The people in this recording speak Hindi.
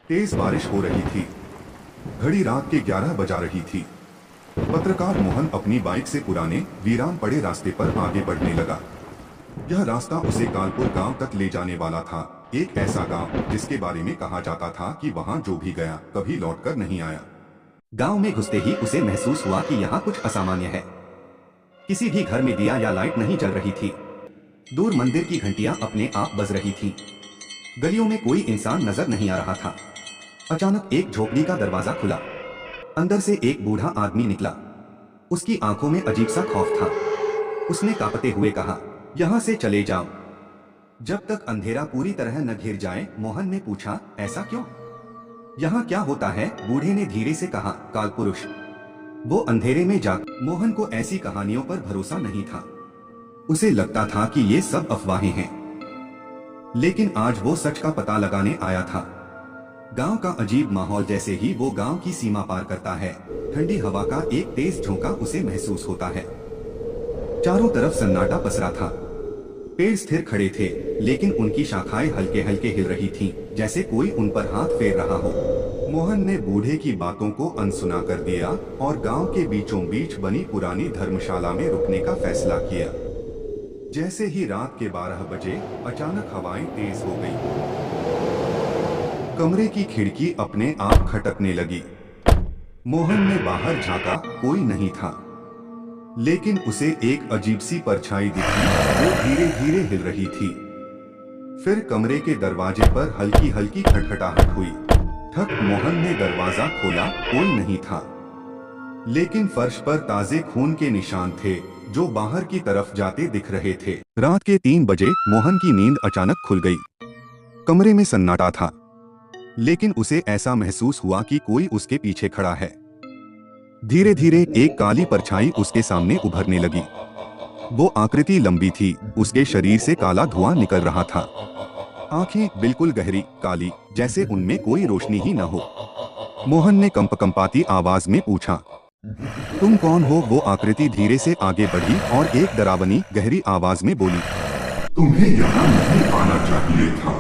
तेज बारिश हो रही थी। घड़ी रात के 11 बजा रही थी। पत्रकार मोहन अपनी बाइक से पुराने वीरान पड़े रास्ते पर आगे बढ़ने लगा। यह रास्ता उसे कालपुर गांव तक ले जाने वाला था, एक ऐसा गांव जिसके बारे में कहा जाता था कि वहां जो भी गया कभी लौटकर नहीं आया। गांव में घुसते ही उसे महसूस हुआ कि यहाँ कुछ असामान्य है। किसी भी घर में दिया या लाइट नहीं जल रही थी। दूर मंदिर की घंटियां अपने आप बज रही थीं। गलियों में कोई इंसान नजर नहीं आ रहा था। अचानक एक झोपड़ी का दरवाजा खुला। अंदर से एक बूढ़ा आदमी निकला। उसकी आंखों में अजीब सा खौफ था। उसने कांपते हुए कहा, यहाँ से चले जाओ जब तक अंधेरा पूरी तरह न घिर जाए। मोहन ने पूछा, ऐसा क्यों? यहाँ क्या होता है? बूढ़े ने धीरे से कहा, कालपुरुष वो अंधेरे में जा। मोहन को ऐसी कहानियों पर भरोसा नहीं था। उसे लगता था कि ये सब अफवाहें हैं, लेकिन आज वो सच का पता लगाने आया था। गांव का अजीब माहौल जैसे ही वो गांव की सीमा पार करता है, ठंडी हवा का एक तेज झोंका उसे महसूस होता है। चारों तरफ सन्नाटा पसरा था। पेड़ स्थिर खड़े थे, लेकिन उनकी शाखाएं हल्के हल्के हिल रही थीं, जैसे कोई उन पर हाथ फेर रहा हो। मोहन ने बूढ़े की बातों को अनसुना कर दिया और गांव के बीचों बीच बनी पुरानी धर्मशाला में रुकने का फैसला किया। जैसे ही रात के 12 बजे अचानक हवाएं तेज हो गईं। कमरे की खिड़की अपने आप खटकने लगी। मोहन ने बाहर झांका, कोई नहीं था, लेकिन उसे एक अजीब सी परछाई दिखी जो धीरे धीरे हिल रही थी। फिर कमरे के दरवाजे पर हल्की हल्की खटखटाहट हुई। ठक। मोहन ने दरवाजा खोला, कोई नहीं था, लेकिन फर्श पर ताजे खून के निशान थे जो बाहर की तरफ जाते दिख रहे थे। रात के 3 बजे मोहन की नींद अचानक खुल गई। कमरे में सन्नाटा था, लेकिन उसे ऐसा महसूस हुआ कि कोई उसके पीछे खड़ा है। धीरे धीरे एक काली परछाई उसके सामने उभरने लगी। वो आकृति लंबी थी, उसके शरीर से काला धुआं निकल रहा था। आंखें बिल्कुल गहरी काली, जैसे उनमें कोई रोशनी ही न हो। मोहन ने कंपकंपाती आवाज में पूछा, तुम कौन हो? वो आकृति धीरे से आगे बढ़ी और एक डरावनी गहरी आवाज में बोली, तुम्हें यहाँ नहीं आना चाहिए था।